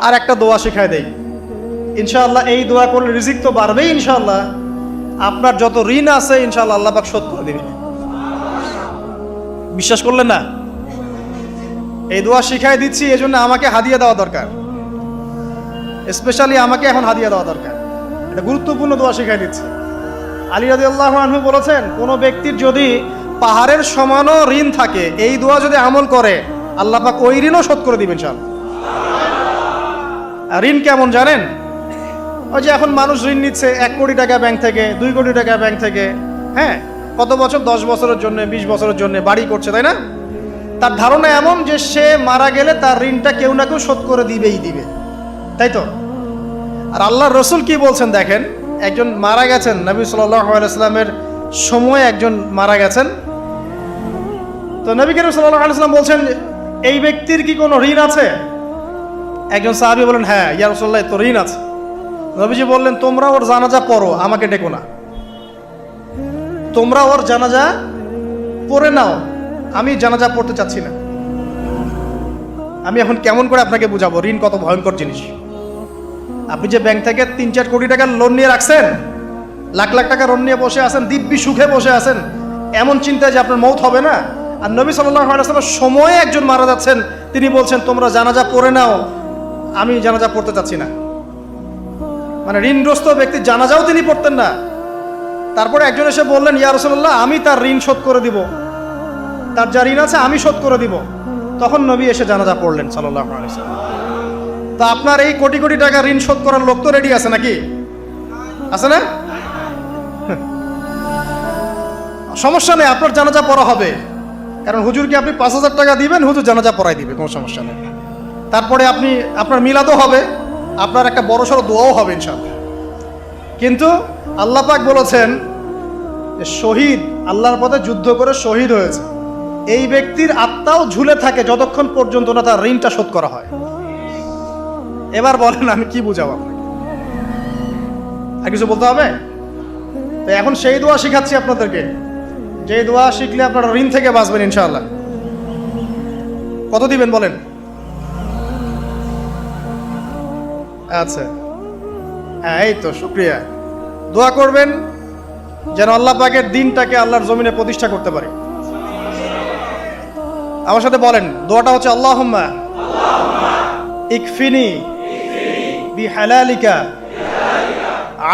আর একটা দোয়া শিখায় দেই, ইনশাআল্লাহ এই দোয়া করলে রিজিক তো বাড়বেই ইনশাআল্লাহ, আপনার যত ঋণ আছে ইনশাআল্লাহ আল্লাহ পাক শোধ করে দিবেন। বিশ্বাস করলেন না? এই দোয়া শিখাই দিচ্ছি, এজন্য আমাকে হাদিয়া দেওয়া দরকার, স্পেশালি আমাকে এখন হাদিয়া দেওয়া দরকার। এটা গুরুত্বপূর্ণ দোয়া শিখাই দিচ্ছি। আলী রাদিয়াল্লাহু আনহু বলেছেন, কোনো ব্যক্তির যদি পাহাড়ের সমানও ঋণ থাকে, এই দোয়া যদি আমল করে আল্লাহ পাক ওই ঋণও শোধ করে দিবেন ইনশাআল্লাহ। আর ঋণ কেমন জানেন? ওই যে এখন মানুষ ঋণ নিচ্ছে 1 কোটি টাকা ব্যাংক থেকে, 2 কোটি টাকা ব্যাংক থেকে, হ্যাঁ, কত বছর, 10 বছরের জন্য, 20 বছরের জন্য বাড়ি করছে, তাই না? তার ধারণা এমন যে সে মারা গেলে তার ঋণটা কেউ না কেউ শোধ করে দিবেই দিবে, তাই তো? আর আল্লাহর রসুল কি বলছেন দেখেন, একজন মারা গেছেন, নবী সাল্লাল্লাহু আলাইহি ওয়াসাল্লামের সময় একজন মারা গেছেন। তো নবী করিম সাল্লাল্লাহু আলাইহি ওয়াসাল্লাম বলছেন, এই ব্যক্তির কি কোনো ঋণ আছে? একজন সাহাবী বলেন, হ্যাঁ ইয়া রাসূলুল্লাহ, তো ঋণ আছে। নবীজি বললেন, তোমরা ওর জানাজা পড়ো, আমাকে ডেকো না। তোমরা ওর জানাজা পড়ে নাও, আমি জানাজা পড়তে চাচ্ছি না। আমি এখন কেমন করে আপনাকে বুঝাবো ঋণ কত ভয়ঙ্কর জিনিস। আপনি যে ব্যাংক থেকে 3-4 কোটি টাকার লোন নিয়ে রাখছেন, লাখ লাখ টাকা লোন নিয়ে বসে আছেন, দিব্যি সুখে বসে আছেন, এমন চিন্তায় যে আপনার মৌত হবে না। আর নবী সাল্লাল্লাহু আলাইহি ওয়াসাল্লামের সময়ে একজন মারা যাচ্ছেন, তিনি বলছেন তোমরা জানাজা পড়ে নাও, আমি জানাজা পড়তে চাচ্ছি না। মানে ঋণগ্রস্ত ব্যক্তির জানাজাও তিনি পড়তেন না। তারপরে একজন এসে বললেন, ইয়া রাসূলুল্লাহ, আমি তার ঋণ শোধ করে দিব, তার যা ঋণ আছে আমি শোধ করে দিব। তখন নবী এসে জানাজা পড়লেন সাল্লাল্লাহু আলাইহি ওয়াসাল্লাম। তা আপনার এই কোটি কোটি টাকা ঋণ শোধ করার লোক তো রেডি আছে নাকি? আছে না? সমস্যা নেই, আপনার জানাজা পড়া হবে। কারণ হুজুরকে আপনি 5,000 টাকা দিবেন, হুজুর জানাজা পড়াই দিবে, কোনো সমস্যা নেই। তারপরে আপনার মিলাদও হবে, আপনার একটা বড়সড় দোয়াও হবে ইনশাআল্লাহ। কিন্তু আল্লাহ পাক বলেছেন যে শহীদ, আল্লাহর পথে যুদ্ধ করে শহীদ হয়েছে, এই ব্যক্তির আত্মাও ঝুলে থাকে যতক্ষণ পর্যন্ত না তার ঋণটা শোধ করা হয়। এবার বলেন আমি কি বুঝাবো আপনাকে? আর কিছু বলতে হবে? তো এখন সেই দোয়া শিখাচ্ছি আপনাদেরকে, যে দোয়া শিখলে আপনারা ঋণ থেকে বাঁচবেন ইনশাআল্লাহ। কত দিবেন বলেন? আচ্ছা, হ্যাঁ, এই তো শুকরিয়া। দোয়া করবেন যেন আল্লাহ পাকের দিনটাকে আল্লাহর জমিনে প্রতিষ্ঠা করতে পারে। আমার সাথে বলেন, দোয়াটা হচ্ছে আল্লাহুম্মা ইকফিনি বিহালালিকা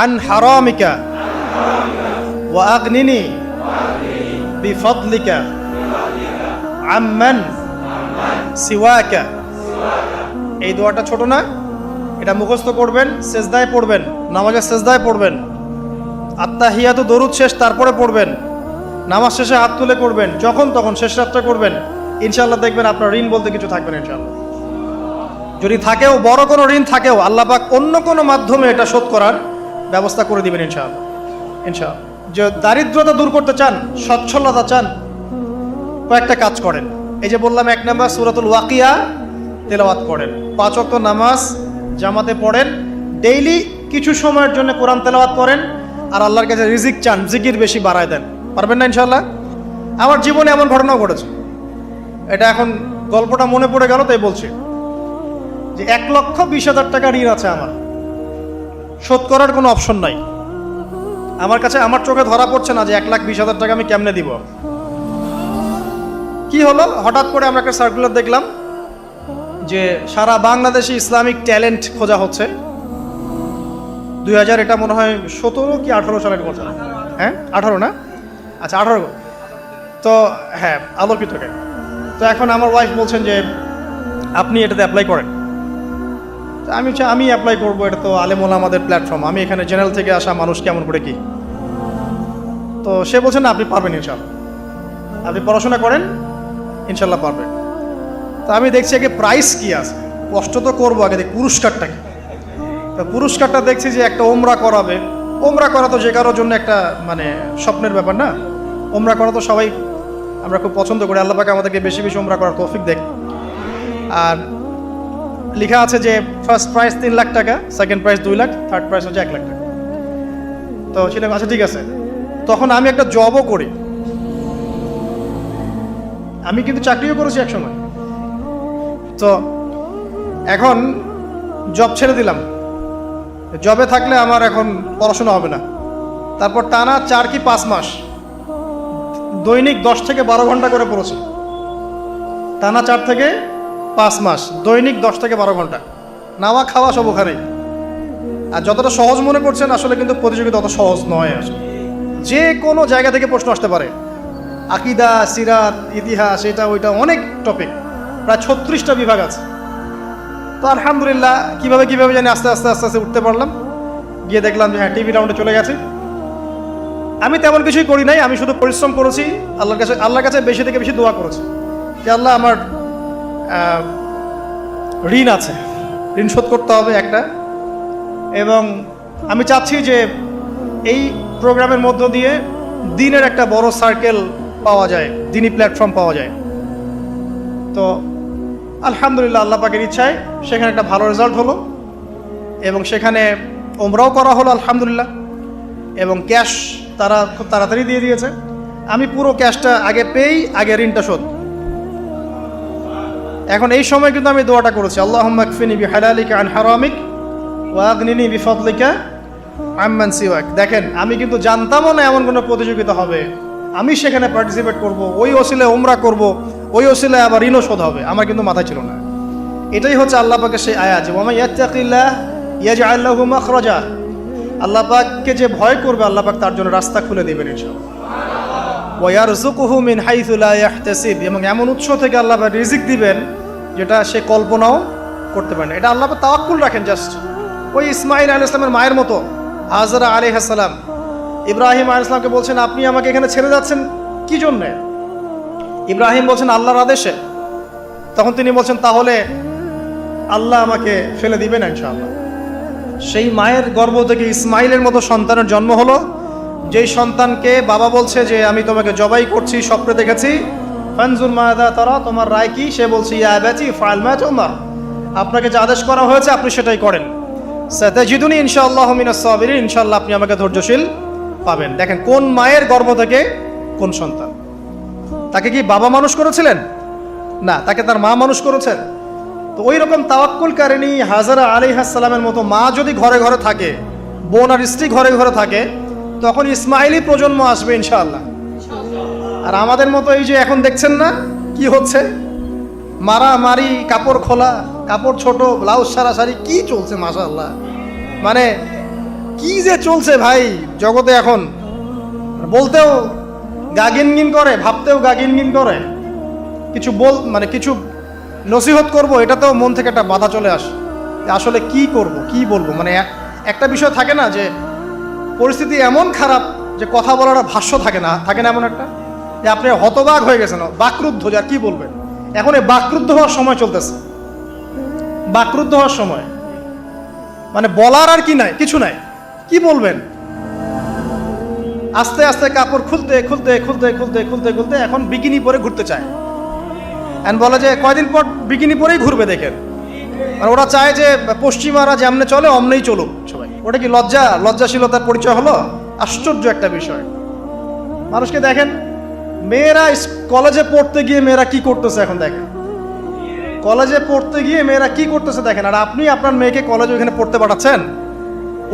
আন হারামিকা ওয়া আগনিনি বিফদলিকা আম্মান সিওয়াকা। এই দোয়াটা ছোট না, এটা মুখস্থ করবেন, সেজদায় পড়বেন, নামাজের সেজদায় পড়বেন, আত্তাহিয়াতু দরুদ শেষ তারপরে পড়বেন, নামাজ শেষে হাত তুলে করবেন, যখন তখন শেষ রাতটা করবেন। ইনশাআল্লাহ দেখবেন আপনার ঋণ বলতে কিছু থাকবে না ইনশাআল্লাহ। যদি থাকেও, বড় কোনো ঋণ থাকেও, আল্লাহ পাক অন্য কোনো মাধ্যমে এটা শোধ করার ব্যবস্থা করে দিবেন ইনশাআল্লাহ। ইনশাআল্লাহ। যে দারিদ্রতা দূর করতে চান, সচ্ছলতা চান, কয়েকটা কাজ করেন। এই যে বললাম, 1 নাম্বার সূরাতুল ওয়াকিয়া তেলাওয়াত করেন, 5 ওয়াক্ত নামাজ জামাতে পড়েন, ডেইলি কিছু সময়ের জন্য কোরআন তেলাওয়াত করেন, আর আল্লাহর কাছে রিজিক চান, জিকির বেশি বাড়ায় দেন। পারবেন না ইনশাআল্লাহ? আমার জীবনে এমন ঘটনাও ঘটেছে, এটা এখন গল্পটা মনে পড়ে গেল তাই বলছি, যে 1,20,000 টাকা ঋণ আছে আমার, শোধ করার কোনো অপশন নাই। আমার কাছে, আমার চোখে ধরা পড়ছে না যে 1,20,000 টাকা আমি কেমনে দিব। কি হলো, হঠাৎ করে আমরা একটা সার্কুলার দেখলাম যে সারা বাংলাদেশে ইসলামিক ট্যালেন্ট খোঁজা হচ্ছে। 2000, এটা মনে হয় 17 কি 18 সালের কথা, হ্যাঁ 18 না, আচ্ছা 18। তো হ্যাঁ, আলোকিতকে। তো এখন আমার ওয়াইফ বলছেন যে আপনি এটাতে অ্যাপ্লাই করেন। আমি অ্যাপ্লাই করবো, এটা তো আলেম ওলামাদের প্ল্যাটফর্ম, আমি এখানে জেনারেল থেকে আসা মানুষ কেমন করে কি। তো সে বলছেন না, আপনি পারবেন ইনশাআল্লাহ, আপনি পড়াশোনা করেন, ইনশাআল্লাহ পারবেন। তো আমি দেখছি আগে প্রাইস কি আছে, কষ্ট তো করবো, আগে দেখি পুরস্কারটা কি। তো পুরস্কারটা দেখছি যে একটা ওমরা করাবে। ওমরা করা তো যে কারোর জন্য একটা মানে স্বপ্নের ব্যাপার না। ওমরা করা তো সবাই আমরা খুব পছন্দ করি, আল্লাহ পাক আমাদেরকে বেশি বেশি ওমরা করার তৌফিক দেখ। আর লেখা আছে যে ফার্স্ট প্রাইজ 3 লাখ টাকা, second prize 2 lakh, third prize হচ্ছে 1 লাখ টাকা। তো সেটা আচ্ছা ঠিক আছে। তখন আমি একটা জবও করি, আমি কিন্তু চাকরিও করেছি একসময়। তো এখন জব ছেড়ে দিলাম, জবে থাকলে আমার এখন পড়াশোনা হবে না। তারপর টানা 4 কি 5 মাস দৈনিক 10 থেকে 12 ঘন্টা করে পড়েছি। টানা 4 থেকে 5 মাস দৈনিক 10 থেকে 12 ঘন্টা, নাওয়া খাওয়া সব ওখানেই। আর যতটা সহজ মনে করছেন আসলে কিন্তু প্রতিযোগিতা অত সহজ নয়। আসলে যে কোনো জায়গা থেকে প্রশ্ন আসতে পারে, আকিদা, সিরাত, ইতিহাস, এটা ওইটা অনেক টপিক, প্রায় 36টা বিভাগ আছে। তো আলহামদুলিল্লাহ কিভাবে জানি আস্তে আস্তে উঠতে পারলাম। গিয়ে দেখলাম যে হ্যাঁ, টিভি রাউন্ডে চলে গেছে। আমি তেমন কিছুই করি নাই, আমি শুধু পরিশ্রম করেছি, আল্লাহর কাছে বেশি থেকে বেশি দোয়া করেছি যে আল্লাহ আমার ঋণ আছে, ঋণ শোধ করতে হবে একটা। এবং আমি চাচ্ছি যে এই প্রোগ্রামের মধ্য দিয়ে দিনের একটা বড় সার্কেল পাওয়া যায়, দিনই প্ল্যাটফর্ম পাওয়া যায়। তো আলহামদুলিল্লাহ আল্লাহ পাকের ইচ্ছায় সেখানে একটা ভালো রেজাল্ট হলো এবং সেখানে ওমরাও করা হলো আলহামদুলিল্লাহ। এবং ক্যাশ তারা খুব তাড়াতাড়ি দিয়ে দিয়েছে। আমি পুরো ক্যাশটা আগে পেয়েই আগে ঋণটা শোধ। এখন এই সময় কিন্তু আমি দোয়াটা করেছি, আল্লাহুম্মা কফিনি বিহালালিকা আন হারামিক ওয়া আগনিনি বিফাদলিকা আম্মান সিওয়াক। দেখেন, আমি কিন্তু জানতামও না এমন কোনো প্রতিযোগিতা হবে, আমি সেখানে পার্টিসিপেট করব, ওই ওসিলায় ওমরা করব, ওই ওসিলায় আবার ঋণও শোধ হবে, আমার কিন্তু মাথায় ছিল না। এটাই হচ্ছে আল্লাহ পাকের সেই আয়াত, ওয়া মান ইয়াত্তাকিল্লাহ ইয়াজআল লাহু মাখরাজা। আল্লাহ পাককে যে ভয় করবে আল্লাহ পাক তার জন্য রাস্তা খুলে দেবেন ইনশাআল্লাহ। ওয়া ইয়ারযুকুহু মিন হাইসু লা ইয়াহতাসিব, এবং এমন উৎস থেকে আল্লাহ পাক রিজিক দিবেন যেটা সে কল্পনাও করতে পারে না। এটা আল্লাহ পাক তাওয়াক্কুল রাখেন। জাস্ট ওই ইসমাঈল আলাইহিস সালামের মায়ের মতো হাজরা আলাইহিস সালাম ইব্রাহিম আলাইহিস সালামকে বলছেন, আপনি আমাকে এখানে ছেড়ে যাচ্ছেন কি জন্য? ইব্রাহিম বলছেন আল্লাহর আদেশে। তখন তিনি বলছেন তাহলে আল্লাহ আমাকে ফেলে দিবেন ইনশাআল্লাহ। সেই মায়ের গর্ভ থেকে ইসমাইলের মতো সন্তানের জন্ম হলো, যেই সন্তানকে বাবা বলছে যে আমি তোমাকে জবাই করছি, স্বপ্নে দেখেছি, ফানজুর মাযা তারা, তোমার রায় কি? সে বলছে ইয়া আবাতি ফাআল মা তুমার, আপনাকে যে আদেশ করা হয়েছে আপনি সেটাই করেন। সাতাজিদুনি ইনশাআল্লাহু মিনাস সাবিরিন, ইনশাআল্লাহ আপনি আমাকে ধৈর্যশীল পাবেন। দেখেন কোন মায়ের গর্ভ থেকে কোন সন্তান। তাকে কি বাবা মানুষ করেছিলেন? না, তাকে তার মা মানুষ করেছেন। তো ওই রকম তাওয়াক্কুলকারিনী হাজরা আলাইহিস সালামের মতো মা যদি ঘরে ঘরে থাকে, বোন আর স্ত্রী ঘরে ঘরে থাকে, তখন ইসমাইলি প্রজন্ম আসবে ইনশাআল্লাহ। আর আমাদের মতো এই যে এখন দেখছেন না কি হচ্ছে, মারামারি, কাপড় খোলা, কাপড় ছোট, ব্লাউজ সারা সারি, কি চলছে মাশাআল্লাহ। মানে কি যে চলছে ভাই জগতে এখন, বলতেও গা গিনগিন করে, ভাবতেও গা গিনগিন করে। কিছু কিছু নসিহত করব, এটাতেও মন থেকে একটা বাধা চলে আসে যে আসলে কি করব, কি বলবো। মানে একটা বিষয় থাকে না যে পরিস্থিতি এমন খারাপ যে কথা বলার ভাষ্য থাকে না এমন একটা, যে আপনি হতবাক হয়ে গেছেন, বাকরুদ্ধ, যে আর কি বলবেন। এখন এই বাকরুদ্ধ হওয়ার সময় চলতেছে, বাকরুদ্ধ হওয়ার সময়, মানে বলার আর কি নাই, কিছু নাই, কি বলবেন। আস্তে আস্তে কাপড় খুলতে খুলতে খুলতে খুলতে খুলতে খুলতে এখন বিকিনি পরে ঘুরতে চায়। এন্ড বলে যে কয়দিন পর বিকিনি পরেই ঘুরবে। দেখেন, মানে ওরা চায় যে পশ্চিমারা যেমনে চলে অমনেই চলুক সবাই। ওটা কি লজ্জাশীলতার পরিচয় হলো? আশ্চর্য একটা বিষয়। মানুষকে দেখেন, মেয়েরা কলেজে পড়তে গিয়ে মেয়েরা কি করতেছে এখন দেখেন, কলেজে পড়তে গিয়ে মেয়েরা কি করতেছে দেখেন। আর আপনি আপনার মেয়েকে কলেজে ওখানে পড়তে পাঠাচ্ছেন,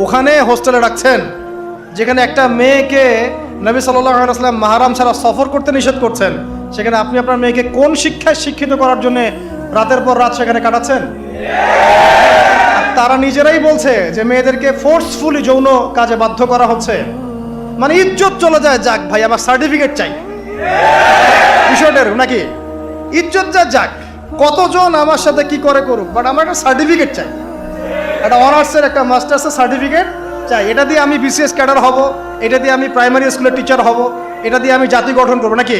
ওখানে হোস্টেলে রাখছেন, যেখানে একটা মেয়েকে নবী সাল্লাল্লাহু আলাইহি ওয়াসাল্লাম মাহরাম ছাড়া সফর করতে নিষেধ করছেন, সেখানে আপনি আপনার মেয়েকে কোন শিক্ষায় শিক্ষিত করার জন্য রাতের পর রাত সেখানে কাটাচ্ছেন? তারা নিজেরাই বলছে যে মেয়েদেরকে ফোর্সফুলি যৌন কাজে বাধ্য করা হচ্ছে। মানে ইজ্জত চলে যায়, যাক ভাই আমার সার্টিফিকেট চাই বিষয়টার, নাকি ইজ্জত যাক, কতজন আমার সাথে কি করে করুক, বাট আমার একটা সার্টিফিকেট চাই, একটা অনার্সের একটা মাস্টার্সের সার্টিফিকেট চাই। এটা দিয়ে আমি বিসিএস ক্যাডার হব, এটা দিয়ে আমি প্রাইমারি স্কুলের টিচার হব, এটা দিয়ে আমি জাতি গঠন করবো, নাকি?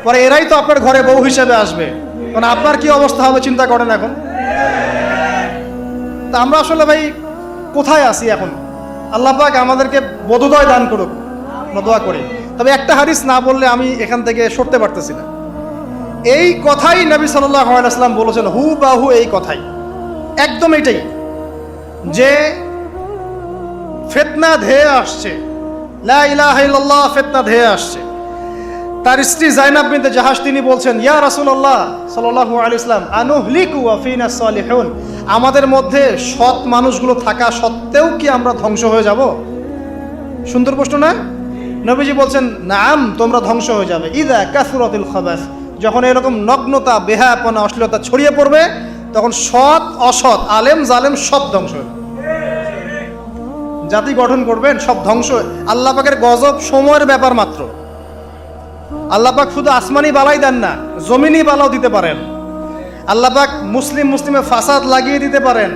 পরে এরাই তো আপনার ঘরে বউ হিসেবে আসবে, মানে আপনার কি অবস্থা হবে চিন্তা করেন এখন। তা আমরা আসলে ভাই কোথায় আছি এখন? আল্লাহ পাক আমাদেরকে বোধোদয় দান করুক, দোয়া করি। তবে একটা হাদিস না বললে আমি এখান থেকে সরতে পারতেছি না। এই কথাই নবী সাল্লাল্লাহু আলাইহি ওয়াসাল্লাম বলেছেন, হুবাহু এই কথাই, একদম এটাই, যে ফিতনা ধেয়ে আসছে, লা ইলাহা ইল্লাল্লাহ, ফিতনা ধেয়ে আসছে। তার স্ত্রী জাইনাব বিনতে জাহাশ তিনি বলছেন, ইয়া রাসূলুল্লাহ সাল্লাল্লাহু আলাইহি ওয়াসাল্লাম, আনুহলিকু ওয়া ফিনা সালিহুন, আমাদের মধ্যে সৎ মানুষগুলো থাকা সত্ত্বেও কি আমরা ধ্বংস হয়ে যাব? সুন্দর প্রশ্ন না? নবীজি বলছেন নাম, তোমরা ধ্বংস হয়ে যাবে। ইদা কাসুরাতিল খাবাস, যখন এরকম নগ্নতা, বেহায়াপনা, অশ্লীলতা ছড়িয়ে পড়বে, তখন সৎ অসৎ, আলেম জালেম সব ধ্বংস হয়ে যাবে। জাতি গঠন করবেন, সব ধ্বংস। আল্লাহ পাকের গজব সময়ের ব্যাপার মাত্র। আল্লাহ পাক শুধু আসমানি বালাই দেন না, জমিনি বালাও দিতে পারেন। আল্লাহ পাক মুসলিমে ফাসাদ লাগিয়ে দিতে পারেন।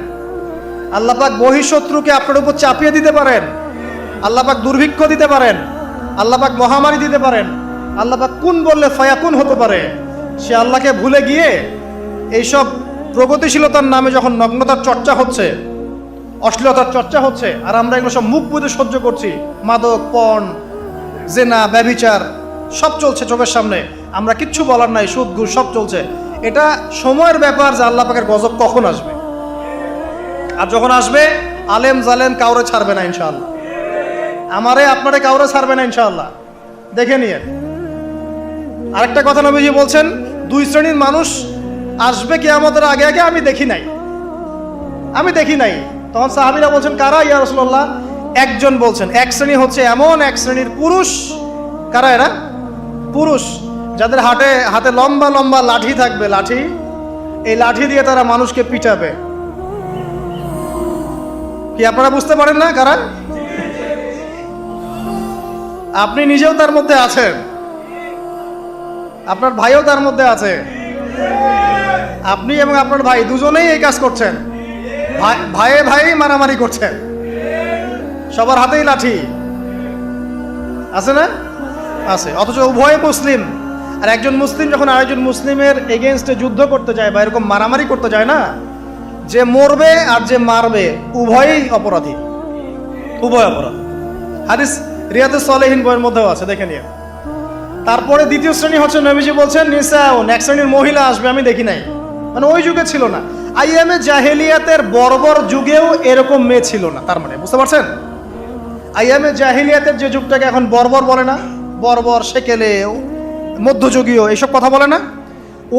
আল্লাহ পাক বহিঃশত্রুকে আপনার উপর চাপিয়ে দিতে পারেন। আল্লাহ পাক দুর্ভিক্ষ দিতে পারেন। আল্লাহ পাক মহামারী দিতে পারেন। আল্লাহ পাক কুন বললে ফায়াকুন হতে পারে। সে আল্লাহকে ভুলে গিয়ে এইসব প্রগতিশীলতার নামে যখন নগ্নতার চর্চা হচ্ছে, অশ্লীলতার চর্চা হচ্ছে, আর আমরা এগুলো সব মুখ বুঝে সহ্য করছি, মাদক, পণ, জেনা, ব্যভিচার সব চলছে চোখের সামনে, আমরা কিচ্ছু বলার নাই, সুদ ঘুষ সব চলছে। এটা সময়ের ব্যাপার যে আল্লাহ পাকের গজব কখন আসবে। আর যখন আসবে, আলেম জালেম কাউরে ছাড়বে না ইনশাআল্লাহ। আমারে আপনারে কাউরে ছাড়বে না ইনশাআল্লাহ, দেখে নিয়ে। আরেকটা কথা নবীজি বলছেন, দুই শ্রেণীর মানুষ আসবে কিয়ামতের আগে আগে, আমি দেখি নাই। তখন সাহাবীরা বলছেন, কারা ইয়া রাসূলুল্লাহ? একজন বলছেন, এক শ্রেণী হচ্ছে এমন এক শ্রেণীর পুরুষ। কারা এরা? পুরুষ যাদের হাতে লম্বা লম্বা লাঠি থাকবে, লাঠি, এই লাঠি দিয়ে তারা মানুষকে পিটাবে। কি আপনারা বুঝতে পারেন না কারা? আপনি নিজেও তার মধ্যে আছেন, আপনার ভাইও তার মধ্যে আছে। আপনি এবং আপনার ভাই দুজনেই এই কাজ করছেন, ভাইয়ে ভাই মারামারি করছেন, সবার হাতেই লাঠি আছে না? আছে। অথচ উভয় মুসলিম। আর একজন মুসলিম যখন আরেকজন মুসলিমের এগেনস্টে যুদ্ধ করতে যায় বা এরকম মারামারি করতে যায় না, যে মরবে আর যে মারবে উভয়ই অপরাধী, উভয় অপরাধী। হাদিস রিয়াদুস সালেহিন বইয়ের মধ্যেও আছে, দেখে নিয়ে। তারপরে দ্বিতীয় শ্রেণী হচ্ছে, নবীজি বলছেন নিসাউন, এক শ্রেণীর মহিলা আসবে, আমি দেখি নাই। মানে ওই যুগে ছিল না, আইয়ামে জাহেলিয়াতের বর্বর যুগেও এরকম মেয়ে ছিল না। তার মানে বুঝতে পারছেন, আইয়ামে জাহেলিয়াতের যে যুগটাকে এখন বর্বর বলে না, বর্বর, সেকেলে, মধ্যযুগীয় এইসব কথা বলে না,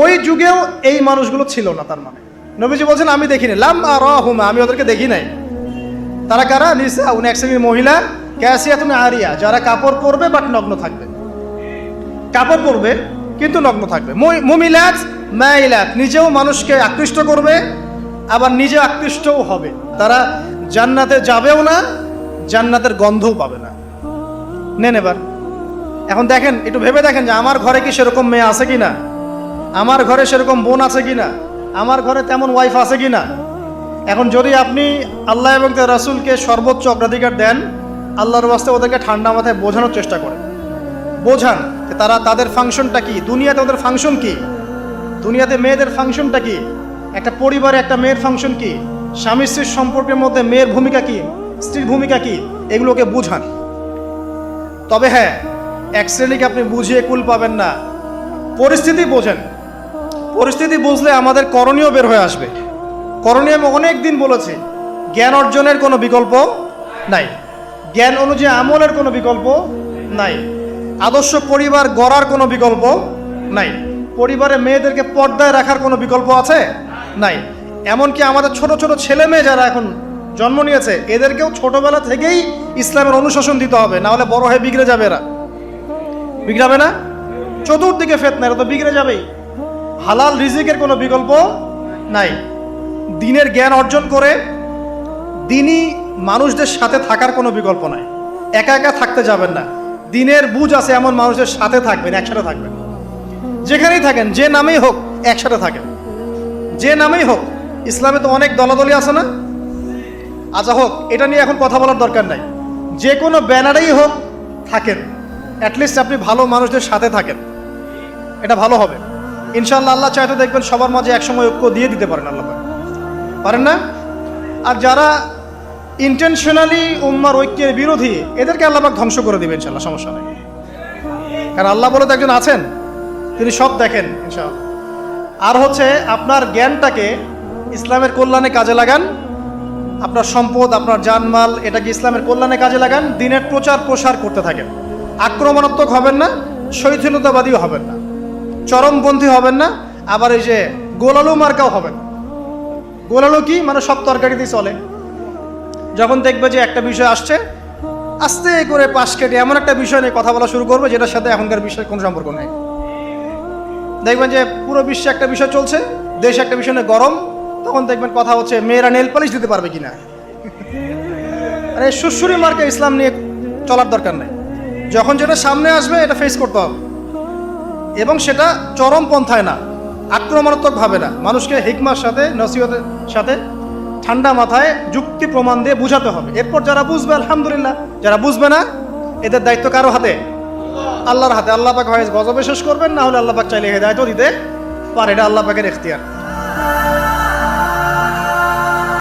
ওই যুগেও এই মানুষগুলো ছিল না। তার মানে নবীজি বলছেন আমি দেখিনি, লাম আরাহুমা, আমি ওদেরকে দেখি নাই। তারা কারা? নিসাউন, এক শ্রেণীর মহিলা, কাসিয়াতুন আরিয়া, যারা কাপড় পরবে বাট নগ্ন থাকবে, কাপড় পরবে কিন্তু নগ্ন থাকবে। মুমিলাত মাইলাত, নিজেও মানুষকে আকৃষ্ট করবে আবার নিজে আকৃষ্টও হবে। তারা জান্নাতে যাবেও না, জান্নাতের গন্ধও পাবে না। নেন এবার এখন দেখেন, একটু ভেবে দেখেন যে আমার ঘরে কি সেরকম মেয়ে আছে কিনা, আমার ঘরে সেরকম বোন আছে কিনা, আমার ঘরে তেমন ওয়াইফ আছে কিনা। এখন যদি আপনি আল্লাহ এবং তার রাসূলকে সর্বোচ্চ অগ্রাধিকার দেন, আল্লাহর ওয়াস্তে ওদেরকে ঠান্ডা মাথায় বোঝানোর চেষ্টা করেন, বোঝান যে তাদের ফাংশনটা কি, দুনিয়াতে ওদের ফাংশন কি, দুনিয়াতে মেয়েদের ফাংশনটা কি, একটা পরিবারে একটা মেয়ের ফাংশন কি, স্বামী স্ত্রীর সম্পর্কের মধ্যে মেয়ের ভূমিকা কি, স্ত্রীর ভূমিকা কি, এগুলোকে বুঝান। তবে হ্যাঁ, এক শ্রেণীকে আপনি বুঝিয়ে কুল পাবেন না, পরিস্থিতি বোঝেন। পরিস্থিতি বুঝলে আমাদের করণীয় বের হয়ে আসবে। করণীয় আমি অনেক দিন বলেছি, জ্ঞান অর্জনের কোনো বিকল্প নাই, জ্ঞান অনুযায়ী আমলের কোনো বিকল্প নাই, আদর্শ পরিবার গড়ার কোনো বিকল্প নাই, পরিবারে মেয়েদেরকে পর্দায় রাখার কোনো বিকল্প আছে? নাই। এমনকি আমাদের ছোট ছোট ছেলে মেয়ে যারা এখন জন্ম নিয়েছে, এদেরকেও ছোটবেলা থেকেই ইসলামের অনুশাসন দিতে হবে, না হলে বড় হয়ে বিগড়ে যাবে। এরা বিগড়াবে না? চতুর্দিকে ফিতনা, এরা তো বিগড়ে যাবেই। হালাল রিজিকের কোনো বিকল্প নাই। দ্বীনের জ্ঞান অর্জন করে দ্বীনী মানুষদের সাথে থাকার কোনো বিকল্প নাই। একা একা থাকতে যাবেন না, দ্বীনের বুঝ আছে এমন মানুষদের সাথে থাকবেন, একসাথে থাকবেন। যেখানেই থাকেন, যে নামেই হোক, একসাথে থাকেন, যে নামেই হোক। ইসলামে তো অনেক দলাদলি আছে না? আচ্ছা হোক, এটা নিয়ে এখন কথা বলার দরকার নাই। যে কোনো ব্যানারেই হোক থাকেন, অ্যাটলিস্ট আপনি ভালো মানুষদের সাথে থাকেন, এটা ভালো হবে ইনশাআল্লাহ। আল্লাহ চাইতে দেখবেন সবার মাঝে একসময় ঐক্য দিয়ে দিতে পারেন, আল্লাহ পারেন না? আর যারা ইন্টেনশনালি উম্মার ঐক্যের বিরোধী, এদেরকে আল্লাহ পাক ধ্বংস করে দিবেন ইনশাআল্লাহ, সমস্যা নেই। কারণ আল্লাহ বলে তো একজন আছেন, তিনি সব দেখেন ইনশাআল্লাহ। আর হচ্ছে আপনার জ্ঞানটাকে ইসলামের কল্যাণে কাজে লাগান, আপনার সম্পদ, আপনার জানমাল, এটাকে ইসলামের কল্যাণে কাজে লাগান, দ্বীনের প্রচার প্রসার করতে থাকেন। আক্রমণাত্মক হবেন না, শৈথিলতাবাদীও হবেন না, চরমপন্থী হবেন না, আবার এই যে গোলালু মার্কাও হবেন। গোলালো কি মানে সব তরকারিতেই চলে। যখন দেখবে যে একটা বিষয় আসছে, আস্তে করে পাশ কেটে এমন একটা বিষয় নিয়ে কথা বলা শুরু করবে যেটার সাথে এখনকার বিষয়ের কোনো সম্পর্ক নেই। দেখবেন যে পুরো বিশ্বে একটা বিষয় চলছে, দেশে একটা বিষয় নিয়ে গরম, তখন দেখবেন কথা হচ্ছে মেয়েরা নেল পালিশ দিতে পারবে কিনা। আরে সুশ্রী মার্কে ইসলাম নিয়ে চলার দরকার নেই। যখন যেটা সামনে আসবে এটা ফেস করতে হবে, এবং সেটা চরম পন্থায় না, আক্রমণাত্মক ভাবে না, মানুষকে হিকমার সাথে নসিহতের সাথে ঠান্ডা মাথায় যুক্তি প্রমাণ দিয়ে বুঝাতে হবে। এরপর যারা বুঝবে আলহামদুলিল্লাহ, যারা বুঝবে না এদের দায়িত্ব কারো হাতে? আল্লাহর হাতে। আল্লাহ পাক হয় গজবে শেষ করবেন, না হলে আল্লাহ পাক চাইলে হেদায়েতও দিতে পারে, এটা আল্লাহ পাকের ইখতিয়ার।